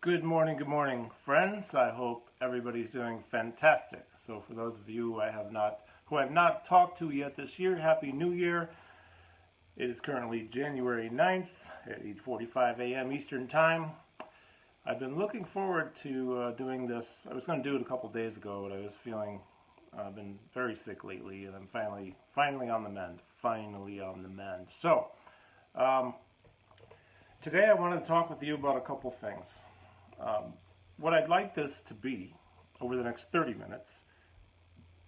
Good morning, friends. I hope everybody's doing fantastic. So, for those of you who I have not talked to yet this year, Happy New Year. It is currently January 9th at 8:45 a.m. Eastern Time. I've been looking forward to doing this. I was going to do it a couple days ago, but I was feeling I've been very sick lately, and I'm finally on the mend. Finally on the mend. So, today I wanted to talk with you about a couple things. What I'd like this to be over the next 30 minutes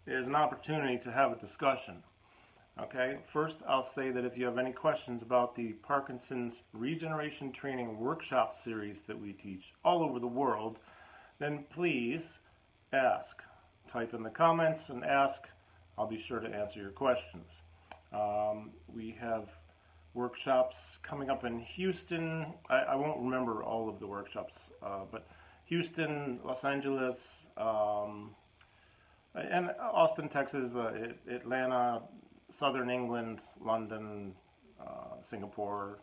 is an opportunity to have a discussion. Okay, first I'll say that if you have any questions about the Parkinson's Regeneration Training Workshop series that we teach all over the world, then please ask. Type in the comments and ask. I'll be sure to answer your questions. We have workshops coming up in Houston. I won't remember all of the workshops, but Houston, Los Angeles, and Austin, Texas, Atlanta, Southern England, London, Singapore,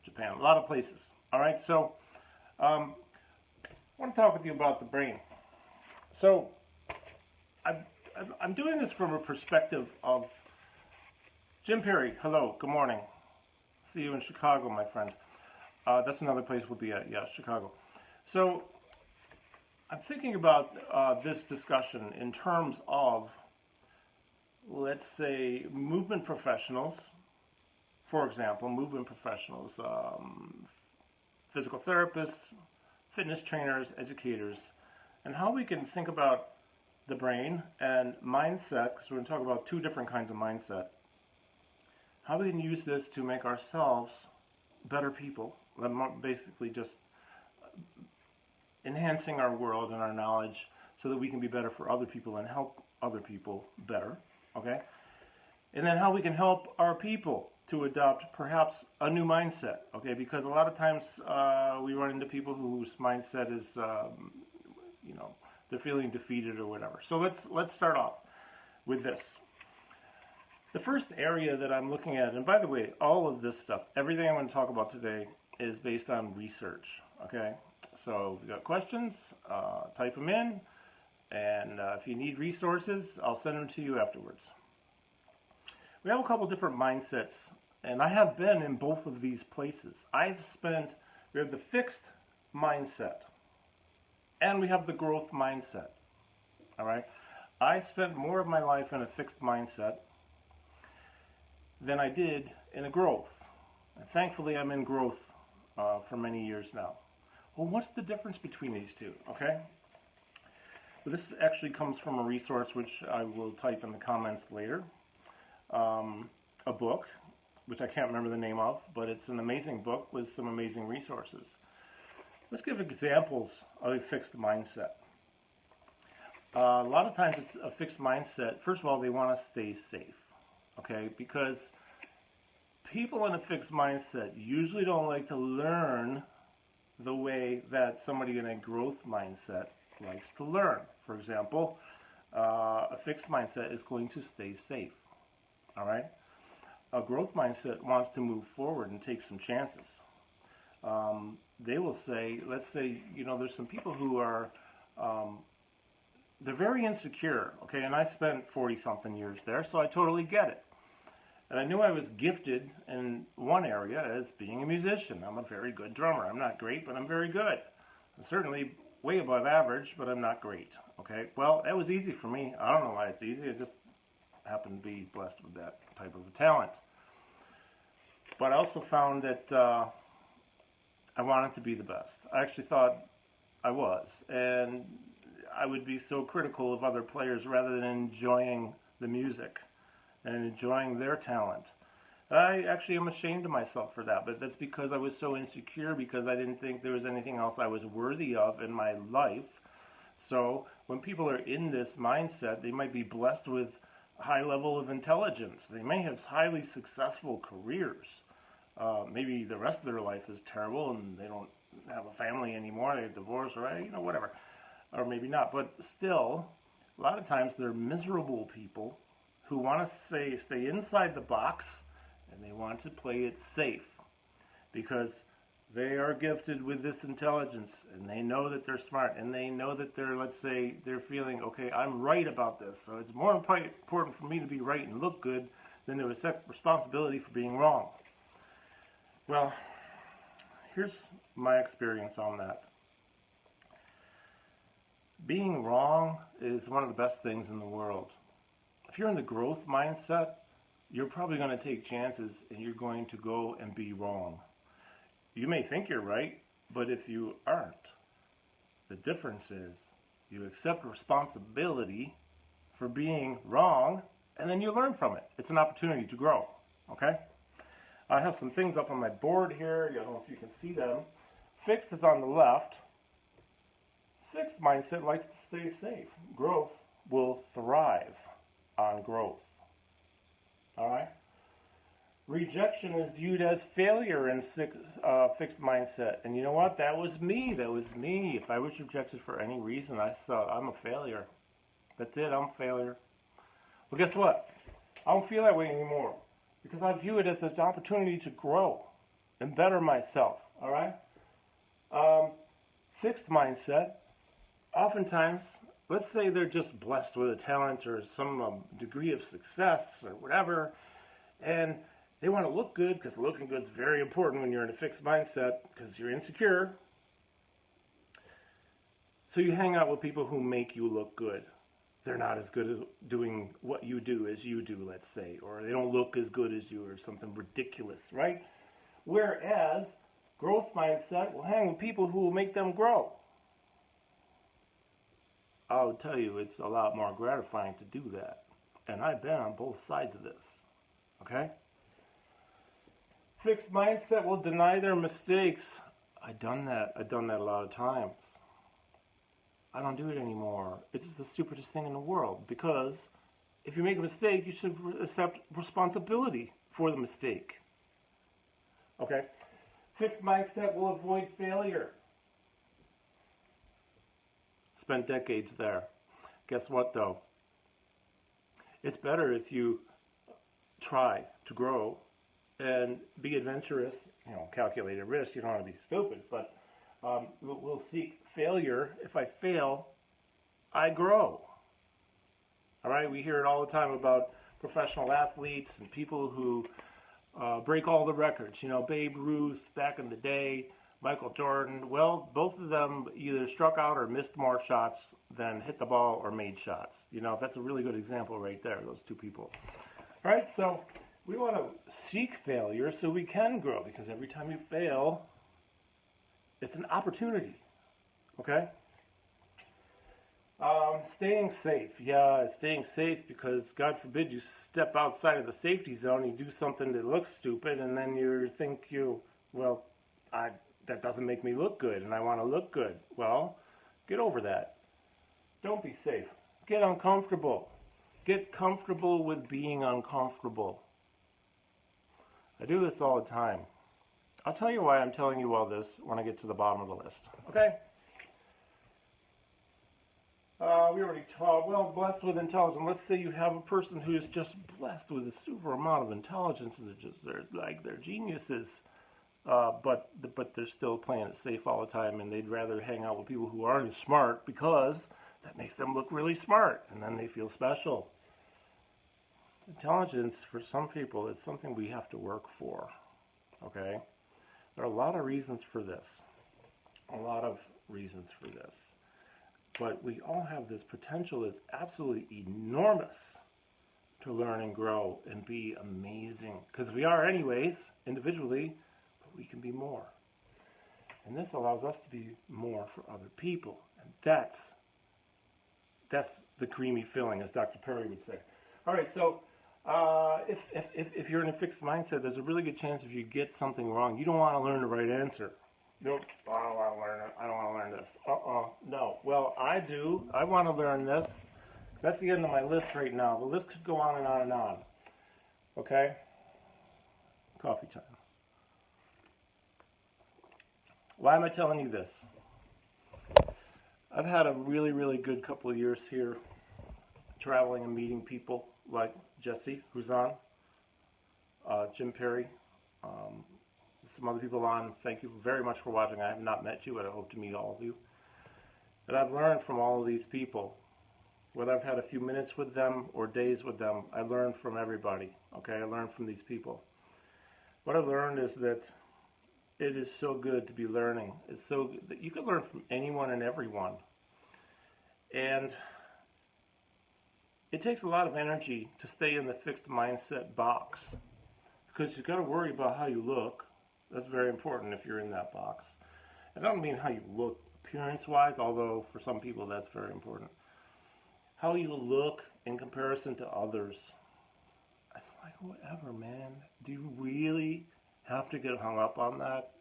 Japan, a lot of places. All right, so I want to talk with you about the brain. So I'm doing this from a perspective of Jim Perry. Hello, good morning. See you in Chicago, my friend. That's another place we'll be at. Yeah, Chicago. So I'm thinking about this discussion in terms of, let's say, movement professionals. For example, movement professionals, physical therapists, fitness trainers, educators, and how we can think about the brain and mindset, because we're going to talk about two different kinds of mindset. How we can use this to make ourselves better people, basically just enhancing our world and our knowledge so that we can be better for other people and help other people better, okay? And then how we can help our people to adopt perhaps a new mindset, okay? Because a lot of times we run into people whose mindset is, they're feeling defeated or whatever. So let's start off with this. The first area that I'm looking at, and by the way, all of this stuff, everything I'm going to talk about today is based on research, okay? So if you've got questions, type them in, and if you need resources, I'll send them to you afterwards. We have a couple different mindsets, and I have been in both of these places. We have the fixed mindset, and we have the growth mindset, all right? I spent more of my life in a fixed mindset than I did in a growth. And thankfully, I'm in growth for many years now. Well, what's the difference between these two, okay? Well, this actually comes from a resource which I will type in the comments later. A book, which I can't remember the name of, but it's an amazing book with some amazing resources. Let's give examples of a fixed mindset. A lot of times it's a fixed mindset. First of all, they want to stay safe. Okay, because people in a fixed mindset usually don't like to learn the way that somebody in a growth mindset likes to learn. For example, a fixed mindset is going to stay safe. All right? A growth mindset wants to move forward and take some chances. They will say, let's say, there's some people who are, they're very insecure, okay? And I spent 40-something years there, so I totally get it. And I knew I was gifted in one area as being a musician. I'm a very good drummer. I'm not great, but I'm very good. I'm certainly way above average, but I'm not great. Okay? Well, that was easy for me. I don't know why it's easy. I just happened to be blessed with that type of a talent. But I also found that I wanted to be the best. I actually thought I was. And I would be so critical of other players rather than enjoying the music and enjoying their talent. I actually am ashamed of myself for that, but that's because I was so insecure, because I didn't think there was anything else I was worthy of in my life. So when people are in this mindset, they might be blessed with a high level of intelligence. They may have highly successful careers. Maybe the rest of their life is terrible and they don't have a family anymore, they have divorced, or whatever. Or maybe not, but still, a lot of times they're miserable people who want to stay inside the box, and they want to play it safe, because They are gifted with this intelligence, and they know that they're smart, and they know that they're, let's say, they're feeling, okay, I'm right about this, so it's more important for me to be right and look good than to accept responsibility for being wrong. Well, here's my experience on that. Being wrong is one of the best things in the world. If you're in the growth mindset, you're probably going to take chances and you're going to go and be wrong. You may think you're right, but if you aren't, the difference is you accept responsibility for being wrong and then you learn from it. It's an opportunity to grow, okay? I have some things up on my board here. I don't know if you can see them. Fixed is on the left. Fixed mindset likes to stay safe. Growth will thrive on growth. All right? Rejection is viewed as failure in fixed mindset. And you know what? That was me. That was me. If I was rejected for any reason, I saw I'm a failure. That's it. I'm a failure. Well, guess what? I don't feel that way anymore because I view it as an opportunity to grow and better myself. All right? Fixed mindset. Oftentimes, let's say they're just blessed with a talent or some degree of success or whatever, and they want to look good because looking good is very important when you're in a fixed mindset because you're insecure. So you hang out with people who make you look good. They're not as good at doing what you do as you do, let's say, or they don't look as good as you or something ridiculous, right? Whereas growth mindset will hang with people who will make them grow. I'll tell you, it's a lot more gratifying to do that. And I've been on both sides of this. Okay? Fixed mindset will deny their mistakes. I've done that. I've done that a lot of times. I don't do it anymore. It's just the stupidest thing in the world. Because if you make a mistake, you should accept responsibility for the mistake. Okay? Fixed mindset will avoid failure. Spent decades there. Guess what though? It's better if you try to grow and be adventurous, calculated risk. You don't want to be stupid, but we'll seek failure. If I fail, I grow. All right, we hear it all the time about professional athletes and people who break all the records. Babe Ruth back in the day, Michael Jordan. Well, both of them either struck out or missed more shots than hit the ball or made shots. That's a really good example right there, those two people. All right, so we want to seek failure so we can grow, because every time you fail, it's an opportunity, okay? Staying safe. Yeah, staying safe because, God forbid, you step outside of the safety zone, you do something that looks stupid, and then you think that doesn't make me look good, and I want to look good. Well, get over that. Don't be safe. Get uncomfortable. Get comfortable with being uncomfortable. I do this all the time. I'll tell you why I'm telling you all this when I get to the bottom of the list. Okay? We already talked, blessed with intelligence. Let's say you have a person who is just blessed with a super amount of intelligence, and they're geniuses. But they're still playing it safe all the time, and they'd rather hang out with people who aren't as smart because that makes them look really smart, and then they feel special. Intelligence, for some people, is something we have to work for, okay? There are a lot of reasons for this, but we all have this potential that's absolutely enormous to learn and grow and be amazing, because we are anyways, individually, we can be more. And this allows us to be more for other people. And that's the creamy filling, as Dr. Perry would say. All right, so if you're in a fixed mindset, there's a really good chance if you get something wrong, you don't want to learn the right answer. I don't want to learn it. I don't want to learn this. No. Well, I do. I want to learn this. That's the end of my list right now. The list could go on and on and on. Okay? Coffee time. Why am I telling you this? I've had a really, really good couple of years here traveling and meeting people like Jesse, who's on, Jim Perry, some other people on. Thank you very much for watching. I have not met you, but I hope to meet all of you. But I've learned from all of these people. Whether I've had a few minutes with them or days with them, I learned from everybody. Okay, I learned from these people. What I learned is that it is so good to be learning. It's so good that you can learn from anyone and everyone. And it takes a lot of energy to stay in the fixed mindset box, because you've got to worry about how you look. That's very important if you're in that box. I don't mean how you look appearance-wise, although for some people that's very important. How you look in comparison to others. It's like, whatever, man. Do you really have to get hung up on that?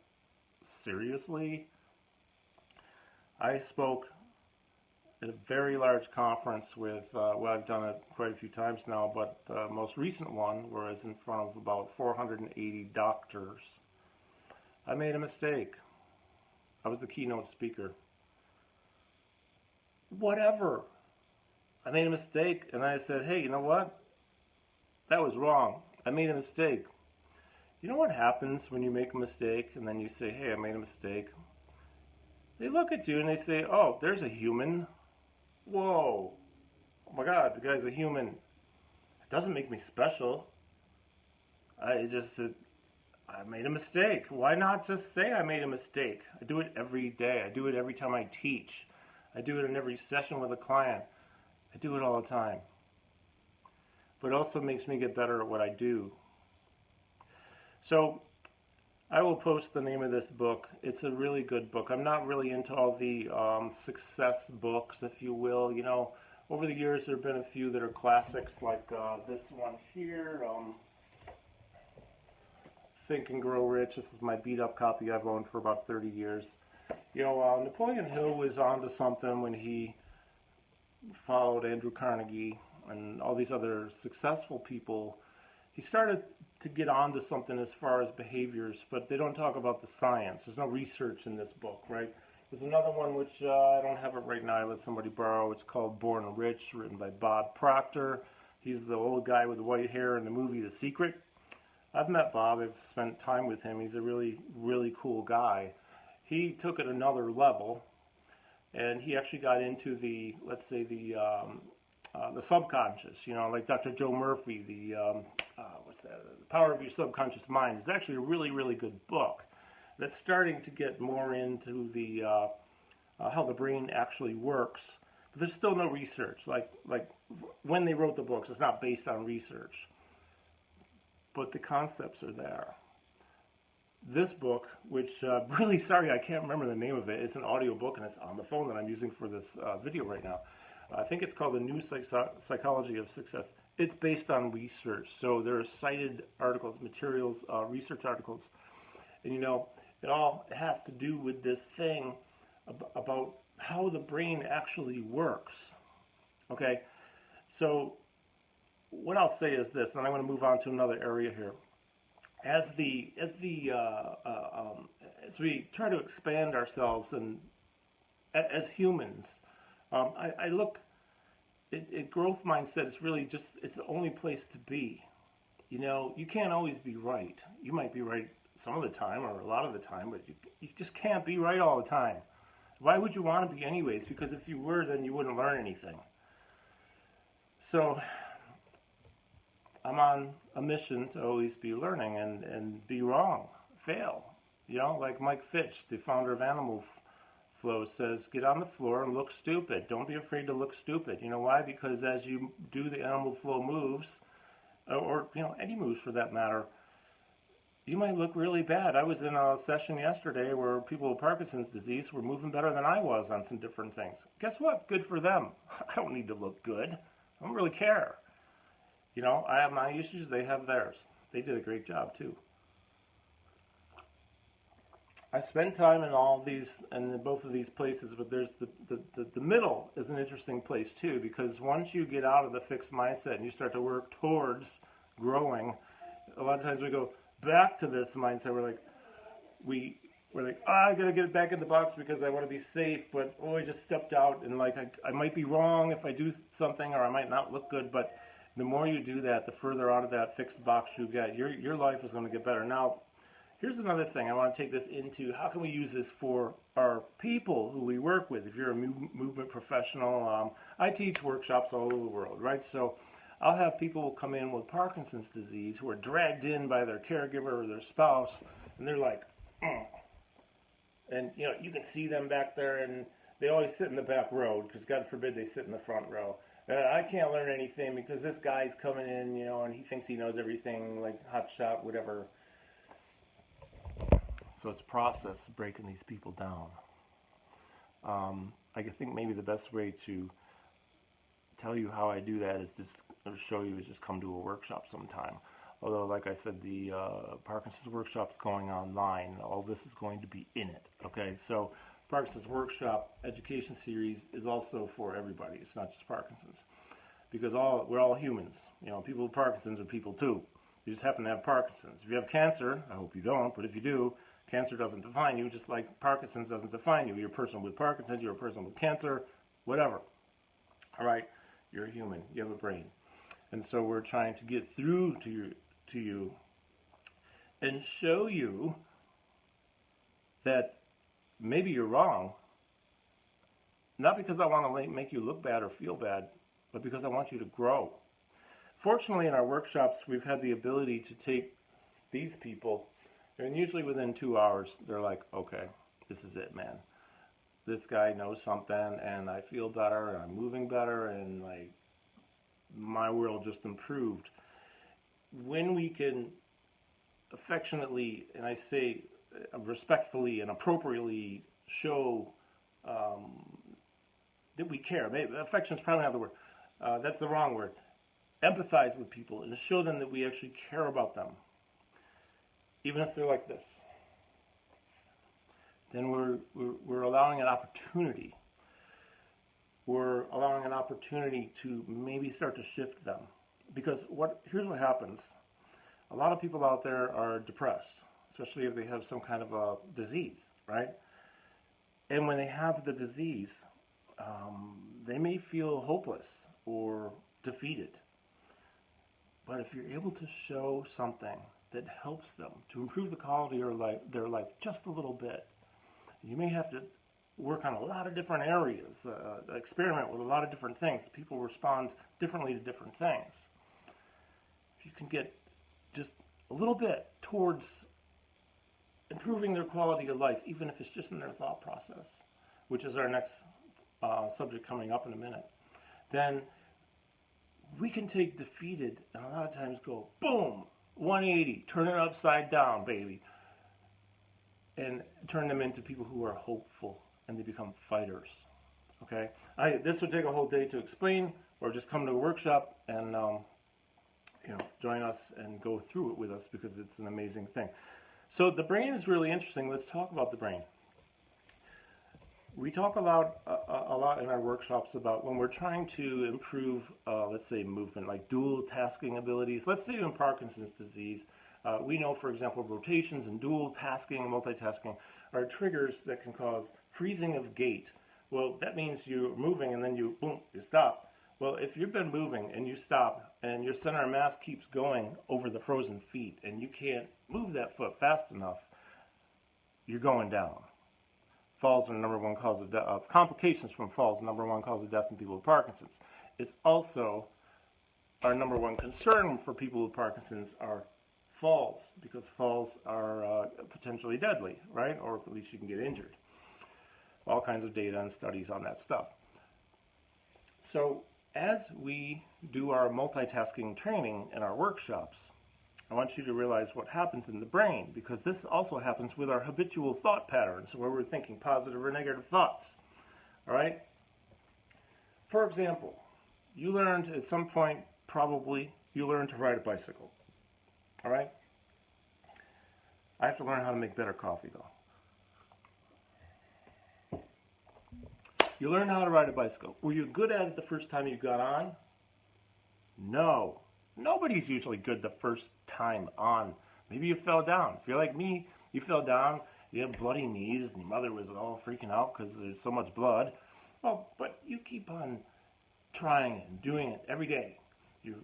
Seriously? I spoke at a very large conference with, well, I've done it quite a few times now, but the most recent one was in front of about 480 doctors. I made a mistake. I was the keynote speaker. Whatever. I made a mistake, and I said, hey, you know what? That was wrong. I made a mistake. You know what happens when you make a mistake, and then you say, hey, I made a mistake? They look at you and they say, oh, there's a human. Whoa, oh my God, the guy's a human. It doesn't make me special. I made a mistake. Why not just say I made a mistake? I do it every day. I do it every time I teach. I do it in every session with a client. I do it all the time. But it also makes me get better at what I do. So I will post the name of this book. It's a really good book. I'm not really into all the success books, if you will. You know, over the years there have been a few that are classics, like this one here, Think and Grow Rich. This is my beat-up copy I've owned for about 30 years. You know, Napoleon Hill was onto something when he followed Andrew Carnegie and all these other successful people. He started to get onto something as far as behaviors, but they don't talk about the science. There's no research in this book, right? There's another one which I don't have it right now. I let somebody borrow. It's called Born Rich, written by Bob Proctor. He's the old guy with the white hair in the movie The Secret. I've met Bob. I've spent time with him. He's a really, really cool guy. He took it another level, and he actually got into the, let's say, the subconscious. You know, like Dr. Joe Murphy, the Power of Your Subconscious Mind. It's actually a really, really good book that's starting to get more into the how the brain actually works. But there's still no research. Like when they wrote the books, it's not based on research. But the concepts are there. This book, which really sorry I can't remember the name of it. It's an audio book and it's on the phone that I'm using for this video right now. I think it's called The New Psychology of Success. It's based on research. So there are cited articles, materials, research articles. And you know, it all has to do with this thing about how the brain actually works. Okay? So what I'll say is this, and I'm going to move on to another area here. As we try to expand ourselves and as humans, I look at growth mindset. It's really just, it's the only place to be. You know, you can't always be right. You might be right some of the time or a lot of the time, but you just can't be right all the time. Why would you want to be anyways? Because if you were, then you wouldn't learn anything. So I'm on a mission to always be learning and be wrong, fail. You know, like Mike Fitch, the founder of Animal Flow, says, get on the floor and look stupid. Don't be afraid to look stupid. You know why? Because as you do the Animal Flow moves, or you know, any moves for that matter, you might look really bad. I was in a session yesterday where people with Parkinson's disease were moving better than I was on some different things. Guess what? Good for them. I don't need to look good. I don't really care. You know, I have my issues, they have theirs. They did a great job too. I spend time in all these, and in both of these places, but there's the middle is an interesting place too, because once you get out of the fixed mindset and you start to work towards growing, a lot of times we go back to this mindset. We're like, I gotta get it back in the box because I want to be safe, but I just stepped out and like I might be wrong if I do something, or I might not look good. But the more you do that, the further out of that fixed box you get. Your life is going to get better. Now, Here's another thing. I want to take this into how can we use this for our people who we work with. If you're a movement professional, I teach workshops all over the world, right? So I'll have people come in with Parkinson's disease who are dragged in by their caregiver or their spouse, and they're like, and you can see them back there, and they always sit in the back row because God forbid they sit in the front row. I can't learn anything because this guy's coming in, and he thinks he knows everything, like hot shot, whatever. So it's a process of breaking these people down. I think maybe the best way to tell you how I do that is just come to a workshop sometime. Although, like I said, the Parkinson's workshop is going online. All this is going to be in it. Okay, so Parkinson's workshop education series is also for everybody. It's not just Parkinson's, because we're all humans. People with Parkinson's are people too. You just happen to have Parkinson's. If you have cancer, I hope you don't, but if you do, cancer doesn't define you, just like Parkinson's doesn't define you. You're a person with Parkinson's, you're a person with cancer, whatever. All right, you're a human, you have a brain. And so we're trying to get through to you and show you that maybe you're wrong, not because I want to make you look bad or feel bad, but because I want you to grow. Fortunately, in our workshops, we've had the ability to take these people, and usually within 2 hours, they're like, okay, this is it, man. This guy knows something, and I feel better, and I'm moving better, and my world just improved. When we can affectionately, and I say respectfully and appropriately, show that we care. Maybe affection is probably not the word. That's the wrong word. Empathize with people and show them that we actually care about them, even if they're like this. Then we're allowing an opportunity. We're allowing an opportunity to maybe start to shift them. Because here's what happens. A lot of people out there are depressed, especially if they have some kind of a disease, right? And when they have the disease, they may feel hopeless or defeated. But if you're able to show something that helps them to improve the quality of their life just a little bit, you may have to work on a lot of different areas, experiment with a lot of different things. People respond differently to different things. If you can get just a little bit towards improving their quality of life, even if it's just in their thought process, which is our next subject coming up in a minute, then we can take defeated and a lot of times go, boom, 180, turn it upside down, baby, and turn them into people who are hopeful, and they become fighters. Okay, this would take a whole day to explain, or just come to a workshop and join us and go through it with us, because it's an amazing thing. So the brain is really interesting. Let's talk about the brain. We talk about a lot in our workshops about when we're trying to improve, let's say, movement, like dual tasking abilities. Let's say in Parkinson's disease, we know, for example, rotations and dual tasking and multitasking are triggers that can cause freezing of gait. Well, that means you're moving and then you stop. Well, if you've been moving and you stop and your center of mass keeps going over the frozen feet and you can't move that foot fast enough, you're going down. Falls are the number one cause of death. Complications from falls, number one cause of death in people with Parkinson's. It's also our number one concern for people with Parkinson's are falls, because falls are potentially deadly, right? Or at least you can get injured. All kinds of data and studies on that stuff. So as we do our multitasking training in our workshops, I want you to realize what happens in the brain, because this also happens with our habitual thought patterns, where we're thinking positive or negative thoughts. All right? For example, you learned at some point, probably, you learned to ride a bicycle. All right? I have to learn how to make better coffee, though. You learned how to ride a bicycle. Were you good at it the first time you got on? No. Nobody's usually good the first time on. Maybe you fell down. If you're like me, you fell down, you have bloody knees, and your mother was all freaking out because there's so much blood. Well, but you keep on trying and doing it every day.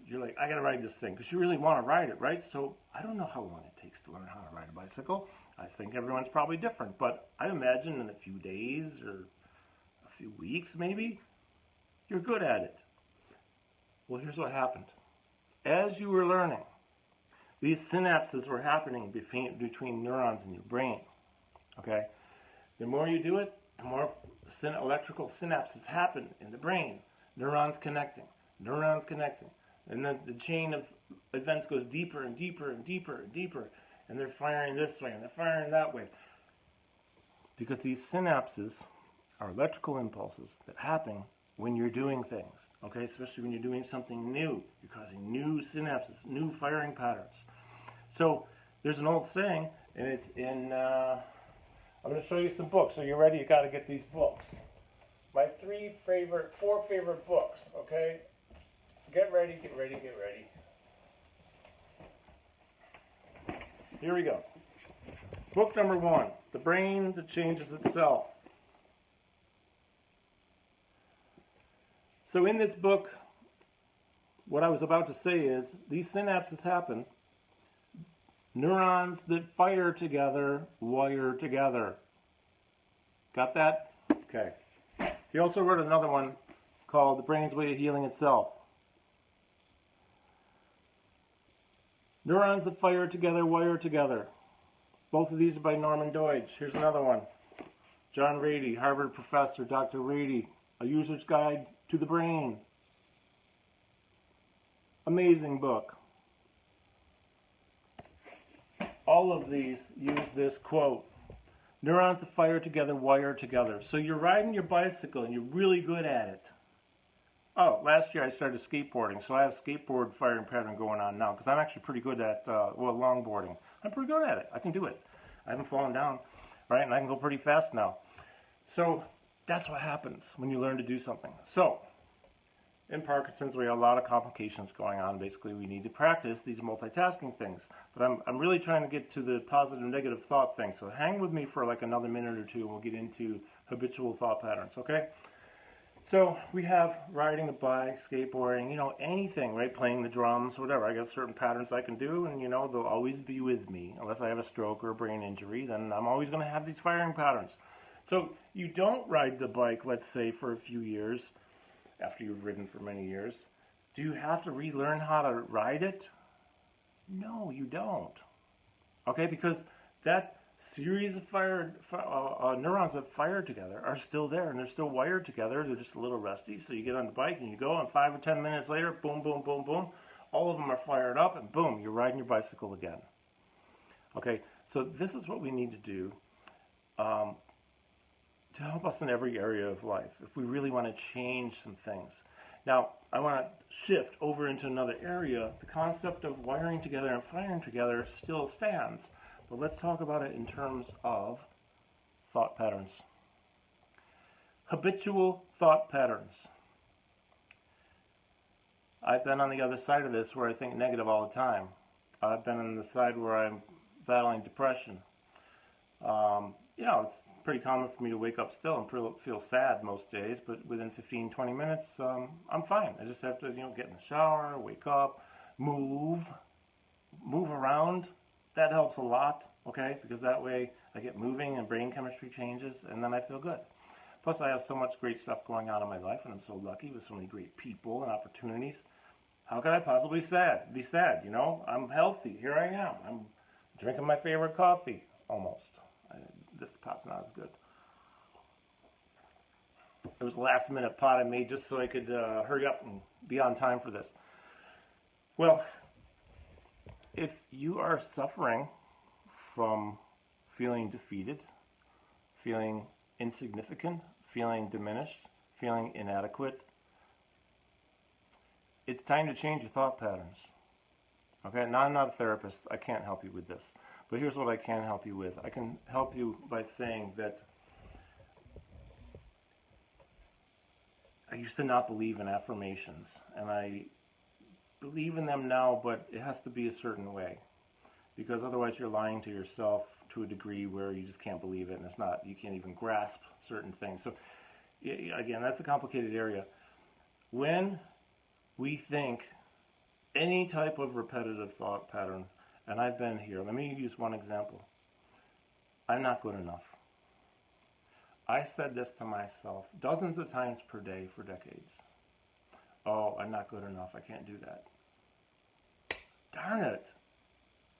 you're like, I gotta ride this thing, because you really want to ride it, right? So I don't know how long it takes to learn how to ride a bicycle. I think everyone's probably different, but I imagine in a few days or a few weeks maybe, you're good at it. Well, here's what happened. As you were learning, these synapses were happening between neurons in your brain. Okay? The more you do it, the more electrical synapses happen in the brain. Neurons connecting. And then the chain of events goes deeper and deeper and deeper and deeper. And they're firing this way and they're firing that way. Because these synapses are electrical impulses that happen when you're doing things, okay? Especially when you're doing something new. You're causing new synapses, new firing patterns. So there's an old saying, and it's in, I'm going to show you some books. So you're ready? You got to get these books. My four favorite books, okay? Get ready. Here we go. Book number 1, The Brain That Changes Itself. So in this book, what I was about to say is, these synapses happen. Neurons that fire together, wire together. Got that? Okay. He also wrote another one called The Brain's Way of Healing Itself. Neurons that fire together, wire together. Both of these are by Norman Doidge. Here's another one. John Rady, Harvard professor, Dr. Rady, A User's Guide to the Brain. Amazing book. All of these use this quote. Neurons that fire together, wire together. So you're riding your bicycle and you're really good at it. Oh, last year I started skateboarding, so I have a skateboard firing pattern going on now, because I'm actually pretty good at, longboarding. I'm pretty good at it. I can do it. I haven't fallen down, right? And I can go pretty fast now. So that's what happens when you learn to do something. So in Parkinson's, we have a lot of complications going on. Basically, we need to practice these multitasking things. But I'm really trying to get to the positive, negative thought thing. So hang with me for like another minute or two, and we'll get into habitual thought patterns, okay? So we have riding a bike, skateboarding, anything, right? Playing the drums, whatever. I got certain patterns I can do, and they'll always be with me. Unless I have a stroke or a brain injury, then I'm always going to have these firing patterns. So you don't ride the bike, let's say, for a few years, after you've ridden for many years. Do you have to relearn how to ride it? No, you don't. Okay, because that series of neurons that fire together are still there, and they're still wired together. They're just a little rusty. So you get on the bike and you go, and 5 or 10 minutes later, boom, boom, boom, boom, all of them are fired up, and boom, you're riding your bicycle again. Okay, so this is what we need to do to help us in every area of life, if we really want to change some things. Now, I want to shift over into another area. The concept of wiring together and firing together still stands, but let's talk about it in terms of thought patterns. Habitual thought patterns. I've been on the other side of this where I think negative all the time. I've been on the side where I'm battling depression. It's pretty common for me to wake up still and feel sad most days, but within 15-20 minutes, I'm fine. I just have to, get in the shower, wake up, move around. That helps a lot, okay? Because that way I get moving and brain chemistry changes, and then I feel good. Plus, I have so much great stuff going on in my life, and I'm so lucky with so many great people and opportunities. How could I possibly be sad? I'm healthy. Here I am. I'm drinking my favorite coffee, almost. This pot's not as good. It was a last-minute pot I made just so I could hurry up and be on time for this. Well, if you are suffering from feeling defeated, feeling insignificant, feeling diminished, feeling inadequate, it's time to change your thought patterns. Okay, now I'm not a therapist. I can't help you with this. But here's what I can help you with. I can help you by saying that I used to not believe in affirmations, and I believe in them now, but it has to be a certain way, because otherwise you're lying to yourself to a degree where you just can't believe it, and you can't even grasp certain things. So again, that's a complicated area. When we think any type of repetitive thought pattern, and I've been here. Let me use one example. I'm not good enough. I said this to myself dozens of times per day for decades. Oh, I'm not good enough. I can't do that. Darn it.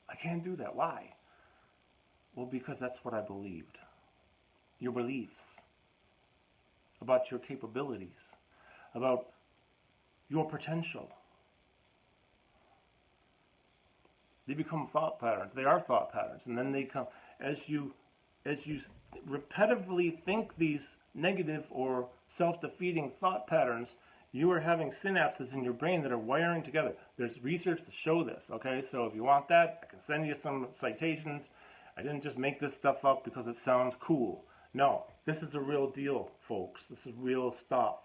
I can't do that. Why? Well, because that's what I believed. Your beliefs about your capabilities, about your potential. They become thought patterns. They are thought patterns. And then they come, as you repetitively think these negative or self-defeating thought patterns, you are having synapses in your brain that are wiring together. There's research to show this, okay? So if you want that, I can send you some citations. I didn't just make this stuff up because it sounds cool. No, this is the real deal, folks. This is real stuff.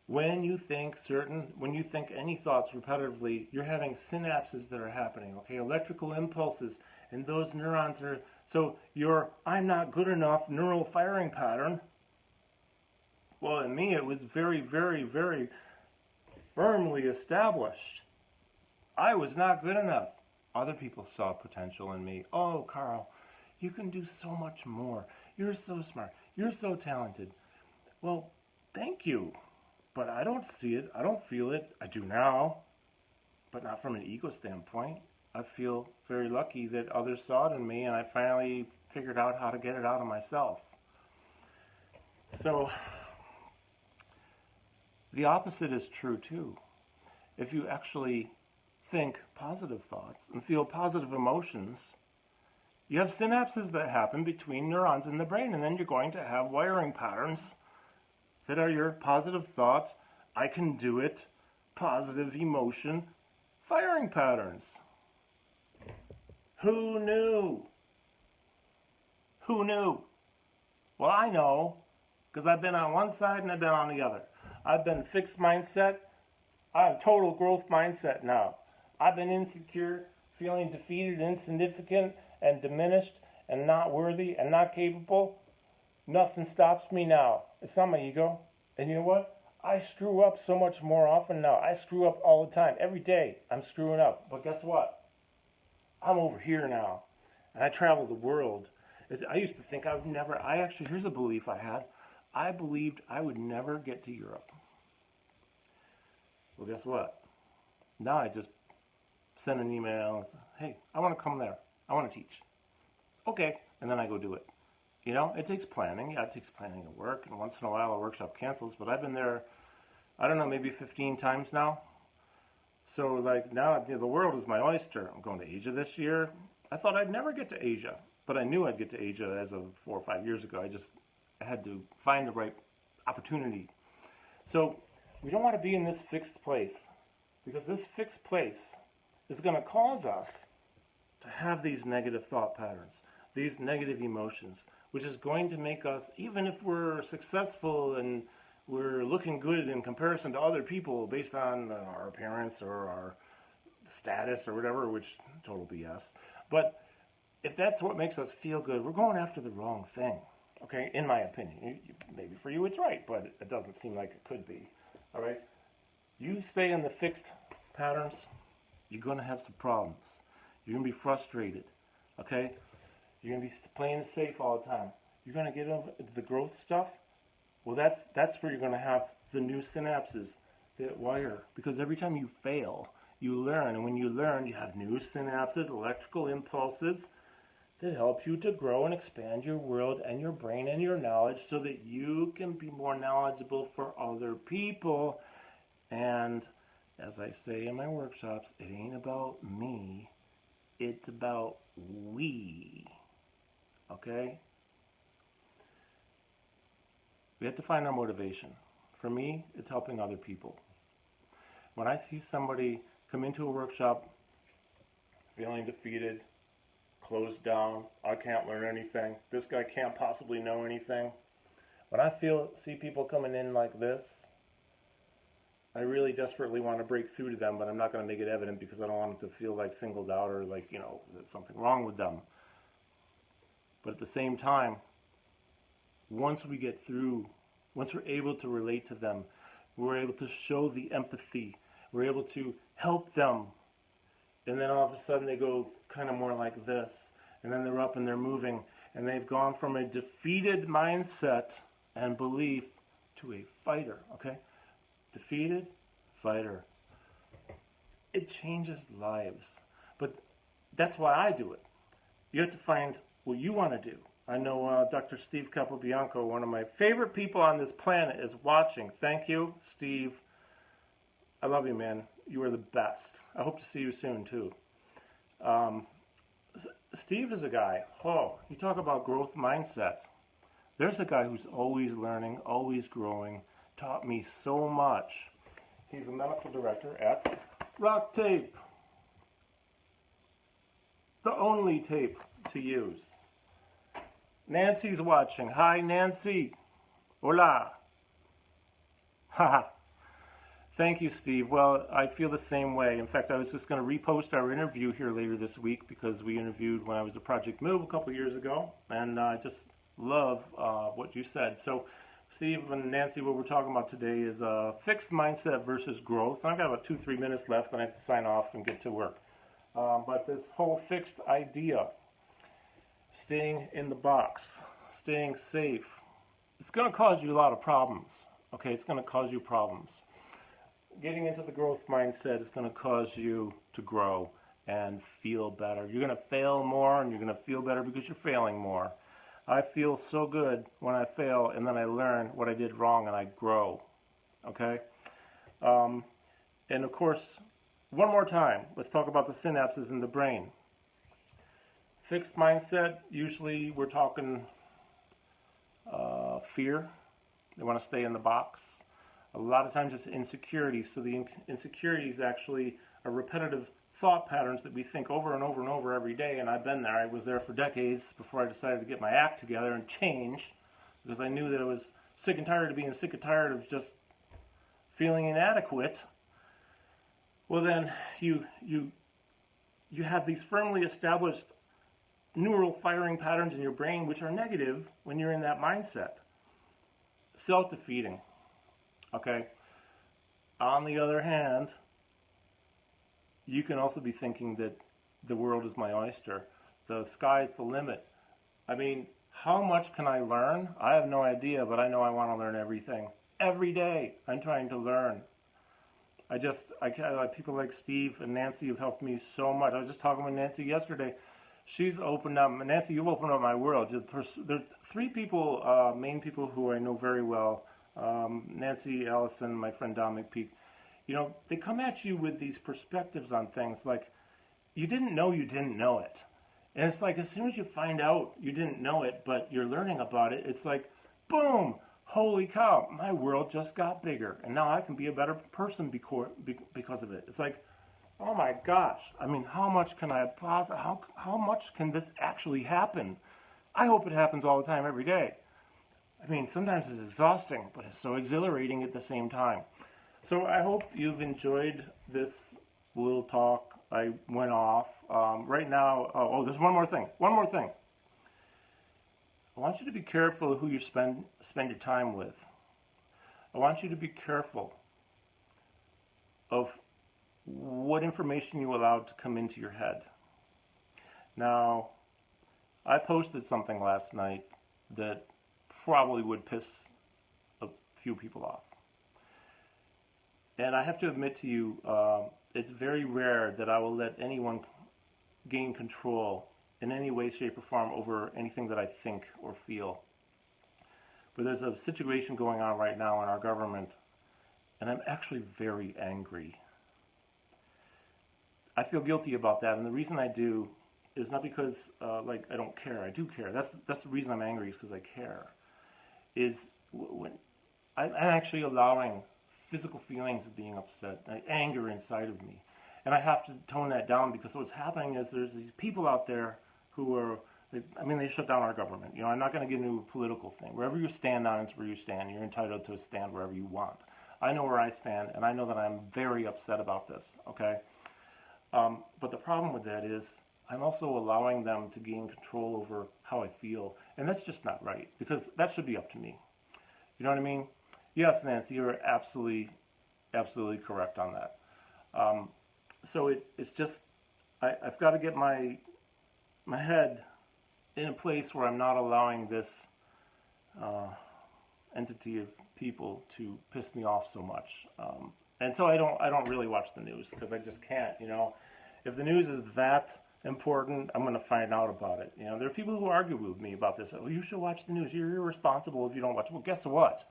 When you think any thoughts repetitively, you're having synapses that are happening, okay? Electrical impulses, and those neurons are, so your I'm not good enough neural firing pattern, well, in me, it was very, very, very firmly established. I was not good enough. Other people saw potential in me. Oh, Carl, you can do so much more. You're so smart. You're so talented. Well, thank you. But I don't see it. I don't feel it. I do now, but not from an ego standpoint. I feel very lucky that others saw it in me, and I finally figured out how to get it out of myself. So the opposite is true too. If you actually think positive thoughts and feel positive emotions, you have synapses that happen between neurons in the brain, and then you're going to have wiring patterns that are your positive thoughts, I can do it, positive emotion, firing patterns. Who knew? Who knew? Well, I know, because I've been on one side and I've been on the other. I've been fixed mindset. I have total growth mindset now. I've been insecure, feeling defeated, insignificant, and diminished, and not worthy, and not capable. Nothing stops me now. It's not my ego. And you know what? I screw up so much more often now. I screw up all the time. Every day I'm screwing up. But guess what? I'm over here now. And I travel the world. I used to think here's a belief I had. I believed I would never get to Europe. Well, guess what? Now I just send an email and say, hey, I want to come there. I want to teach. Okay. And then I go do it. You know, it takes planning. Yeah, it takes planning to work. And once in a while a workshop cancels. But I've been there, I don't know, maybe 15 times now. So like now the world is my oyster. I'm going to Asia this year. I thought I'd never get to Asia. But I knew I'd get to Asia as of 4 or 5 years ago. I had to find the right opportunity. So we don't want to be in this fixed place. Because this fixed place is going to cause us to have these negative thought patterns, these negative emotions, which is going to make us, even if we're successful and we're looking good in comparison to other people based on our appearance or our status or whatever, which total BS. But if that's what makes us feel good, we're going after the wrong thing, okay, in my opinion. Maybe for you it's right, but it doesn't seem like it could be, all right? You stay in the fixed patterns, you're going to have some problems. You're going to be frustrated, okay? You're going to be playing it safe all the time. You're going to get into the growth stuff. Well, that's where you're going to have the new synapses that wire. Because every time you fail, you learn. And when you learn, you have new synapses, electrical impulses that help you to grow and expand your world and your brain and your knowledge so that you can be more knowledgeable for other people. And as I say in my workshops, it ain't about me. It's about we. Okay? We have to find our motivation. For me, it's helping other people. When I see somebody come into a workshop feeling defeated, closed down, I can't learn anything, this guy can't possibly know anything. When I see people coming in like this, I really desperately want to break through to them, but I'm not going to make it evident because I don't want them to feel like singled out or like, there's something wrong with them. But at the same time, once we get through, once we're able to relate to them, we're able to show the empathy, we're able to help them. And then all of a sudden they go kind of more like this. And then they're up and they're moving. And they've gone from a defeated mindset and belief to a fighter, okay? Defeated, fighter. It changes lives. But that's why I do it. You have to find what you want to do. I know Dr. Steve Capobianco, one of my favorite people on this planet, is watching. Thank you, Steve. I love you, man. You are the best. I hope to see you soon, too. Steve is a guy, you talk about growth mindset. There's a guy who's always learning, always growing, taught me so much. He's a medical director at Rock Tape. The only tape to use. Nancy's watching. Hi, Nancy. Hola. Haha. Thank you, Steve. Well, I feel the same way. In fact, I was just going to repost our interview here later this week because we interviewed when I was at Project Move a couple years ago, and I just love what you said. So, Steve and Nancy, what we're talking about today is fixed mindset versus growth. I've got about 2-3 minutes left, and I have to sign off and get to work. But this whole fixed idea, staying in the box, staying safe, it's going to cause you a lot of problems. Okay, it's going to cause you problems. Getting into the growth mindset is going to cause you to grow and feel better. You're going to fail more and you're going to feel better because you're failing more. I feel so good when I fail and then I learn what I did wrong and I grow. Okay? And of course, one more time, let's talk about the synapses in the brain. Fixed mindset, usually we're talking fear. They want to stay in the box. A lot of times it's insecurity. So the insecurities actually are repetitive thought patterns that we think over and over and over every day. And I've been there. I was there for decades before I decided to get my act together and change, because I knew that I was sick and tired of being sick and tired of just feeling inadequate. Well, then you have these firmly established neural firing patterns in your brain which are negative when you're in that mindset. Self-defeating. Okay. On the other hand, you can also be thinking that the world is my oyster. The sky's the limit. I mean, how much can I learn? I have no idea, but I know I want to learn everything. Every day, I'm trying to learn. People like Steve and Nancy have helped me so much. I was just talking with Nancy yesterday. She's opened up, Nancy, you've opened up my world. There are 3 people, main people who I know very well. Nancy, Allison, my friend Dominic Peak. You know, they come at you with these perspectives on things like, you didn't know it. And it's like, as soon as you find out you didn't know it, but you're learning about it, it's like, boom, holy cow, my world just got bigger. And now I can be a better person because of it. It's like, oh my gosh, I mean, how much can I possibly, how much can this actually happen? I hope it happens all the time, every day. I mean, sometimes it's exhausting, but it's so exhilarating at the same time. So I hope you've enjoyed this little talk. I went off. Right now, there's one more thing. I want you to be careful who you spend your time with. I want you to be careful of what information you allow to come into your head. Now, I posted something last night that probably would piss a few people off. And I have to admit to you, it's very rare that I will let anyone gain control in any way, shape, or form over anything that I think or feel. But there's a situation going on right now in our government, and I'm actually very angry. I feel guilty about that, and the reason I do is not because I don't care. I do care. That's the reason I'm angry, is because I care. Is when I'm actually allowing physical feelings of being upset, anger inside of me. And I have to tone that down, because what's happening is there's these people out there who are, they shut down our government. You know, I'm not going to get into a political thing. Wherever you stand on is where you stand. You're entitled to stand wherever you want. I know where I stand, and I know that I'm very upset about this, okay? But the problem with that is I'm also allowing them to gain control over how I feel. And that's just not right, because that should be up to me. You know what I mean? Yes, Nancy, you're absolutely correct on that. so it's just, I've got to get my head in a place where I'm not allowing this entity of people to piss me off so much. And so I don't really watch the news because I just can't. If the news is that important, I'm going to find out about it. There are people who argue with me about this. Oh, you should watch the news. You're irresponsible if you don't watch. Well, guess what?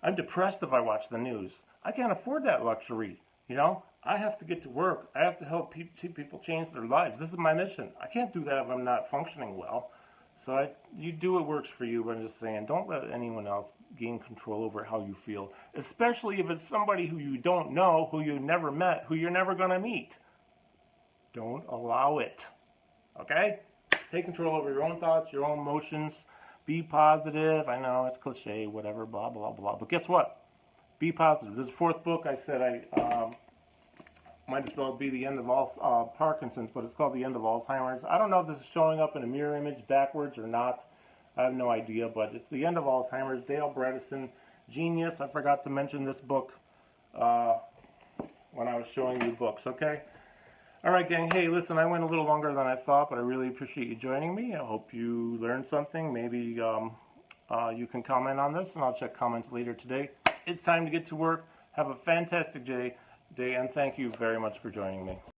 I'm depressed if I watch the news. I can't afford that luxury. I have to get to work. I have to help people change their lives. This is my mission. I can't do that if I'm not functioning well. So you do what works for you, but I'm just saying, don't let anyone else gain control over how you feel, especially if it's somebody who you don't know, who you never met, who you're never going to meet. Don't allow it. Okay? Take control over your own thoughts, your own emotions. Be positive. I know it's cliche, whatever, blah, blah, blah. But guess what? Be positive. This is the fourth book. I said I might as well be the end of all Parkinson's, but it's called The End of Alzheimer's. I don't know if this is showing up in a mirror image backwards or not. I have no idea, but it's The End of Alzheimer's. Dale Bredesen, genius. I forgot to mention this book when I was showing you books, okay? All right, gang. Hey, listen, I went a little longer than I thought, but I really appreciate you joining me. I hope you learned something. Maybe you can comment on this, and I'll check comments later today. It's time to get to work. Have a fantastic day, and thank you very much for joining me.